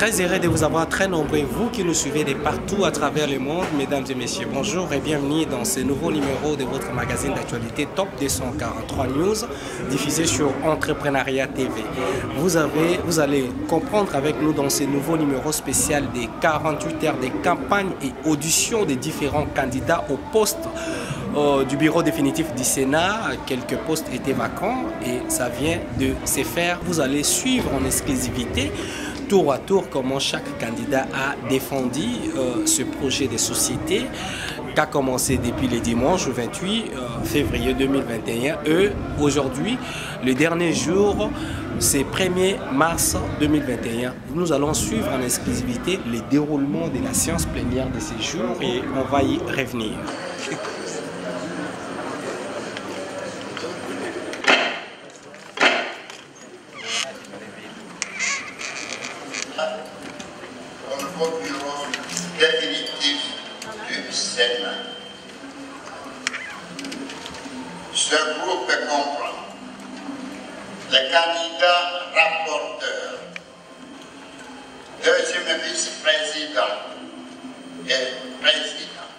Très heureux de vous avoir très nombreux, vous qui nous suivez de partout à travers le monde. Mesdames et messieurs, bonjour et bienvenue dans ce nouveau numéro de votre magazine d'actualité Top 243 News, diffusé sur Entrepreneuriat TV. Vous allez comprendre avec nous dans ce nouveau numéro spécial des 48 heures de campagne et audition des différents candidats au poste du bureau définitif du Sénat. Quelques postes étaient vacants et ça vient de se faire. Vous allez suivre en exclusivité tour à tour comment chaque candidat a défendu ce projet de société qui a commencé depuis le dimanche 28 février 2021 et aujourd'hui, le dernier jour, c'est 1er mars 2021. Nous allons suivre en exclusivité le déroulement de la séance plénière de ce jour et on va y revenir. Au bureau définitif du Sénat. Ce groupe comprend les candidats rapporteurs, deuxième vice-président et président.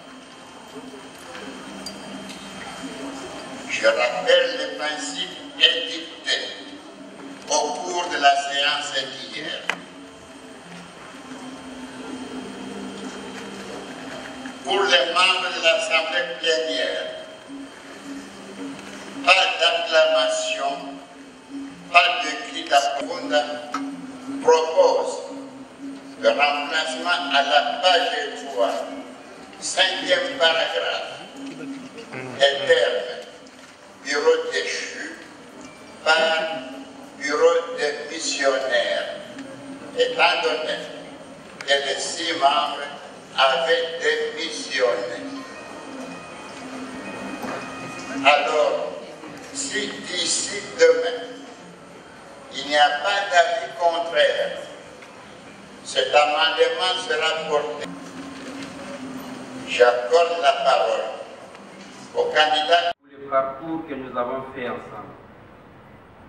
Je rappelle les principes édictés au cours de la séance d'hier. Pour les membres de l'Assemblée plénière, pas d'acclamation, pas de cri d'approuvement, propose le remplacement à la page 3, 5e paragraphe, des termes bureau déchu par bureau de missionnaire, étant donné que les 6 membres avaient démissionné. Alors, si d'ici demain, il n'y a pas d'avis contraire, cet amendement sera porté. J'accorde la parole au candidat. Le parcours que nous avons fait ensemble,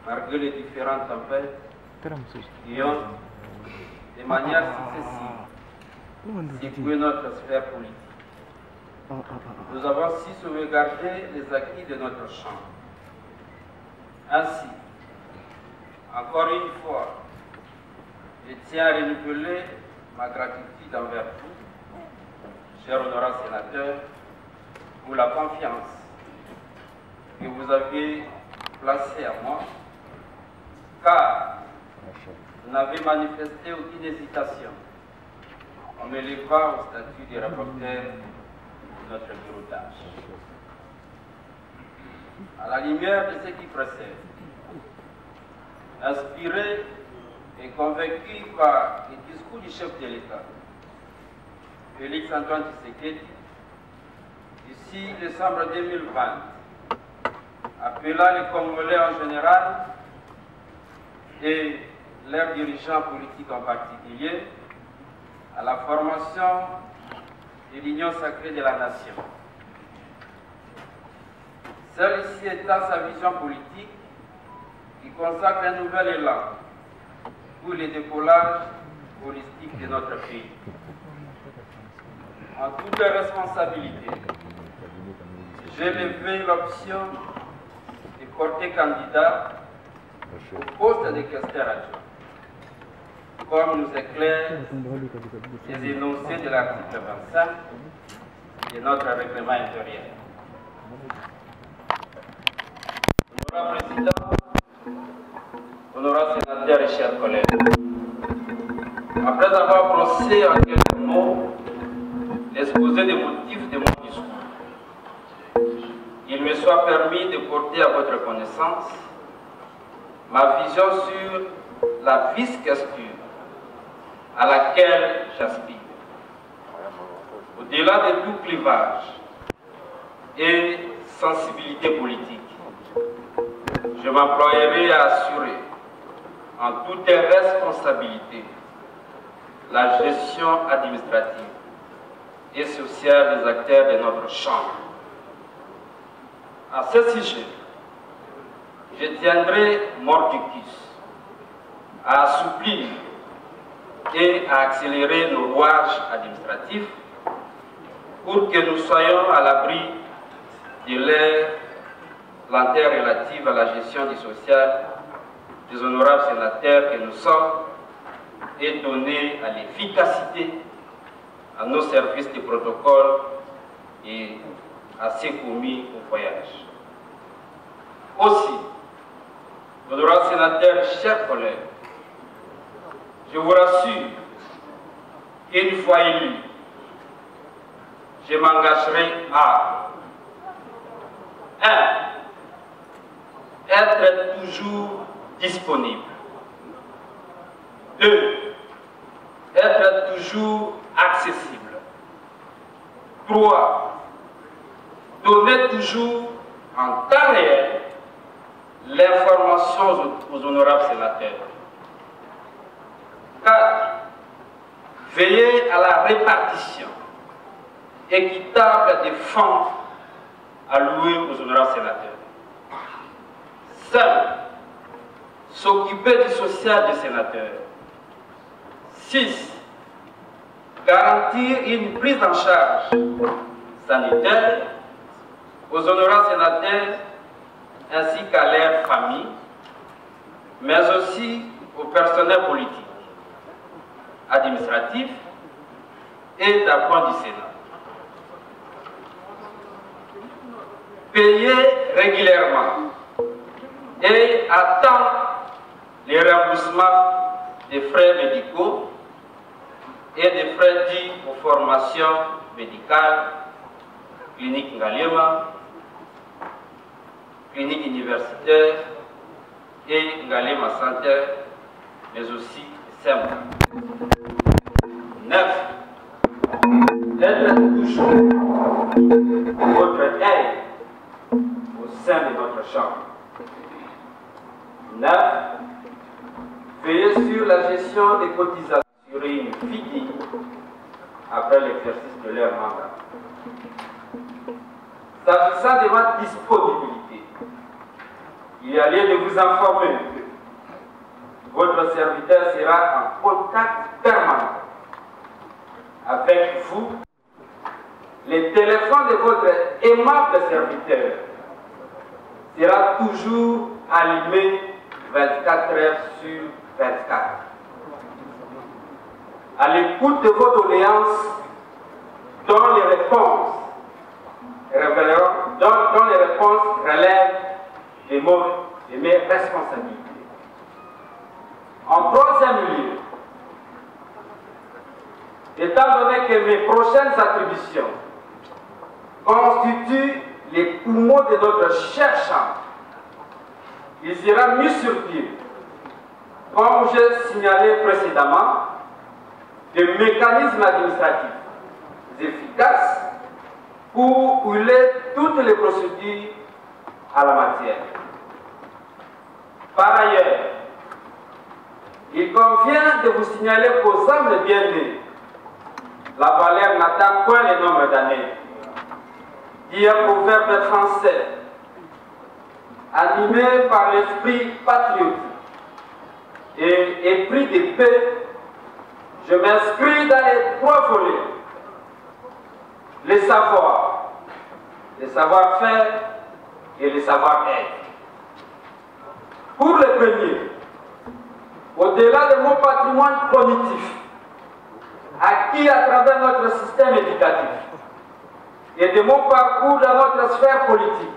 malgré les différentes tempêtes qui ont, de manière successive, secouer notre sphère politique. Nous avons aussi sauvegardé les acquis de notre champ. Ainsi, encore une fois, je tiens à renouveler ma gratitude envers vous, chers honorables sénateurs, pour la confiance que vous avez placée à moi, car vous n'avez manifesté aucune hésitation en m'élevant au statut de rapporteur de notre bureautage. À la lumière de ce qui précède, inspiré et convaincu par le discours du chef de l'État, Félix Antoine Tshisekedi, d'ici décembre 2020, appelant les Congolais en général et leurs dirigeants politiques en particulier à la formation de l'Union sacrée de la nation. Celle-ci étant sa vision politique qui consacre un nouvel élan pour le décollage holistique de notre pays. En toute responsabilité, j'ai levé l'option de porter candidat au poste de questeur adjoint, comme nous éclairent les énoncés de l'article 25 de notre règlement intérieur. Honorable Président, honorable sénateur et chers collègues, après avoir brossé en quelques mots l'exposé des motifs de mon discours, il me soit permis de porter à votre connaissance ma vision sur la vice-questure à laquelle j'aspire. Au-delà de tout clivage et sensibilité politique, je m'emploierai à assurer en toute responsabilité la gestion administrative et sociale des acteurs de notre chambre. À ce sujet, je tiendrai mordicus à assouplir et à accélérer nos rouages administratifs pour que nous soyons à l'abri de l'ère lenteur relative à la gestion du social des honorables sénateurs que nous sommes et donner à l'efficacité à nos services de protocole et à ceux commis au voyage. Aussi, honorables sénateurs, chers collègues, je vous rassure qu'une fois élu, je m'engagerai à 1. Être toujours disponible. 2. Être toujours accessible. 3. Donner toujours en temps réel l'information aux honorables sénateurs. 4. Veiller à la répartition équitable des fonds alloués aux honorables sénateurs. 5. S'occuper du social des sénateurs. 6. Garantir une prise en charge sanitaire aux honorables sénateurs ainsi qu'à leurs familles, mais aussi au personnel politique, administratif et d'appoint du Sénat. Payer régulièrement et à temps les remboursements des frais médicaux et des frais dus aux formations médicales, clinique Ngaliema, clinique universitaire et Ngaliema Center, mais aussi SEMA. 9. Être toujours votre aide au sein de notre chambre. 9. Veiller sur la gestion des cotisations sur une fille après l'exercice de leur mandat. S'agissant de votre disponibilité, il y a lieu de vous informer que votre serviteur sera en contact permanent avec vous. Le téléphone de votre aimable serviteur sera toujours allumé 24 heures sur 24. À l'écoute de vos doléances, dont les réponses relèvent de mes responsabilités. En troisième lieu, étant donné que mes prochaines attributions constituent les poumons de notre chère chambre, il sera mis sur pied, comme j'ai signalé précédemment, des mécanismes administratifs efficaces pour couler toutes les procédures à la matière. Par ailleurs, il convient de vous signaler qu'aux âmes bien-nées, la valeur n'atteint point le nombre d'années. Dit un proverbe français, animé par l'esprit patriotique et épris de paix, je m'inscris dans les trois volets: les savoirs, le savoir-faire et le savoir-être. Pour le premier, au-delà de mon patrimoine cognitif, acquis à travers notre système éducatif, et de mon parcours dans notre sphère politique,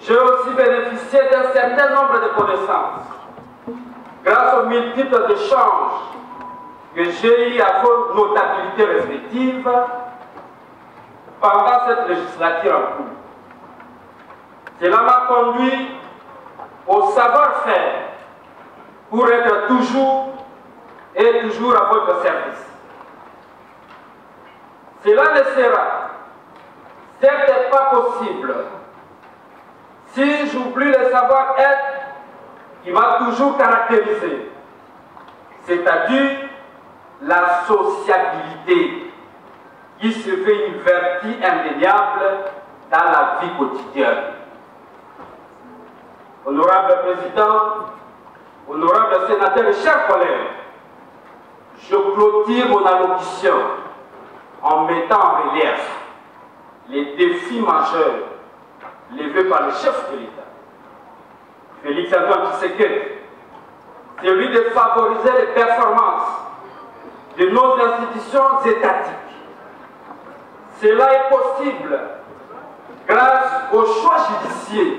j'ai aussi bénéficié d'un certain nombre de connaissances grâce aux multiples échanges que j'ai eu à vos notabilités respectives pendant cette législature en cours. Cela m'a conduit au savoir-faire pour être toujours et toujours à votre service. Cela ne sera certes pas possible si j'oublie le savoir-être qui m'a toujours caractérisé, c'est-à-dire la sociabilité qui se fait une vertu indéniable dans la vie quotidienne. Honorable Président, honorable sénateur et chers collègues, je clôture mon allocution en mettant en relief les défis majeurs levés par le chef de l'État, Félix-Antoine Tshisekedi, celui de favoriser les performances de nos institutions étatiques. Cela est possible grâce au choix judicieux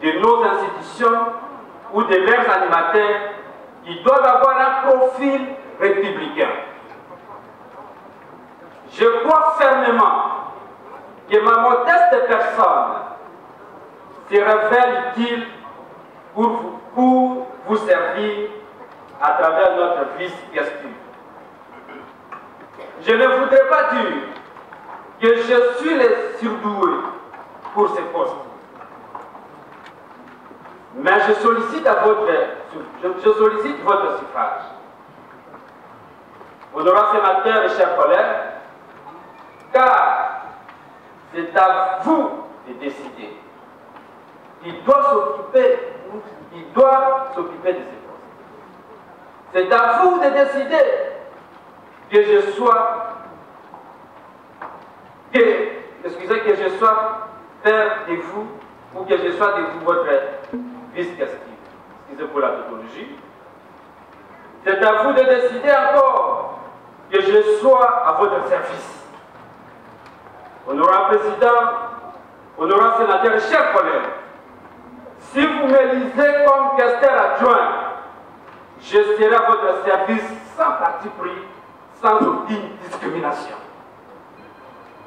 de nos institutions ou de leurs animateurs qui doivent avoir un profil républicain. Je crois fermement que ma modeste personne se révèle utile pour vous servir à travers notre vice-question. Je ne voudrais pas dire que je suis le surdoué pour ce poste, mais je sollicite votre suffrage. Honorables sénateurs et chers collègues, car c'est à vous de décider qui doit s'occuper de ces postes. C'est à vous de décider que je sois faire de vous ou que je sois de vous votre vice-question. Excusez pour la tautologie. C'est à vous de décider encore que je sois à votre service. Honorable Président, honorable sénateur, chers collègues, si vous me lisez comme questeur adjoint, je serai à votre service sans parti pris, sans aucune discrimination.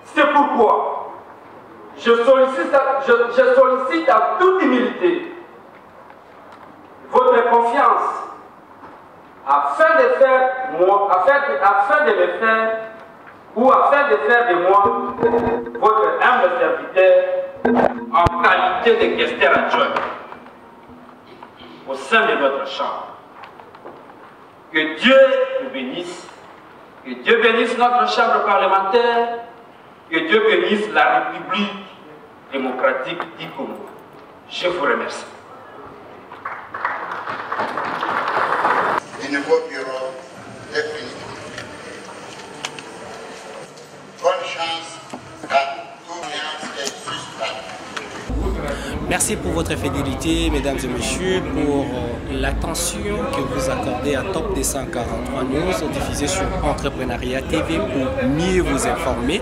C'est pourquoi je sollicite à toute humilité votre confiance afin de faire de moi votre humble serviteur en qualité de questeur adjoint au sein de notre chambre. Que Dieu nous bénisse, que Dieu bénisse notre chambre parlementaire, que Dieu bénisse la République démocratique du Congo. Je vous remercie. Du nouveau bureau définitif. Bonne chance à tous les suspects. Merci pour votre fidélité, mesdames et messieurs, pour l'attention que vous accordez à Top 243 News, diffusé sur Entrepreneuriat TV pour mieux vous informer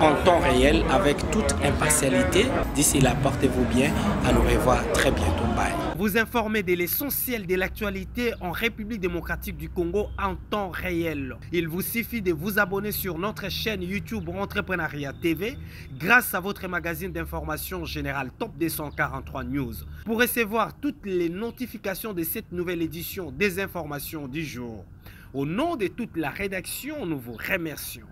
en temps réel avec toute impartialité. D'ici là, portez-vous bien. À nous revoir très bientôt. Bye. Vous informer de l'essentiel de l'actualité en République démocratique du Congo en temps réel. Il vous suffit de vous abonner sur notre chaîne YouTube Entrepreneuriat TV grâce à votre magazine d'information générale Top 243 News. Pour recevoir toutes les notifications de cette nouvelle édition des informations du jour. Au nom de toute la rédaction, nous vous remercions.